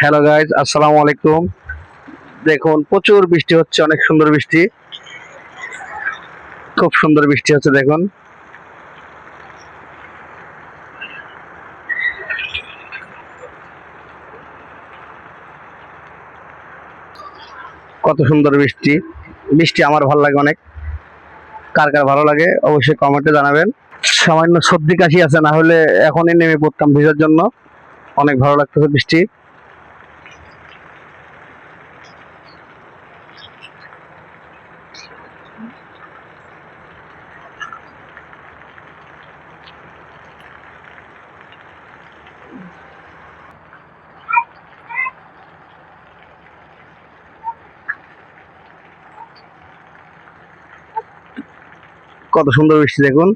Hello guys, আসসালামু আলাইকুম। দেখুন, প্রচুর বৃষ্টি হচ্ছে, অনেক সুন্দর বৃষ্টি, খুব সুন্দর বৃষ্টি হচ্ছে। দেখুন কত সুন্দর বৃষ্টি। বৃষ্টি আমার ভালো লাগে অনেক। কার কার ভালো লাগে অবশ্যই কমেন্টে জানাবেন। সামান্য সর্দি কাশি আছে, না হলে এখনই নেমে পড়তাম ভিজার জন্য। অনেক ভালো লাগতেছে বৃষ্টি। কত সুন্দর বৃষ্টি দেখুন।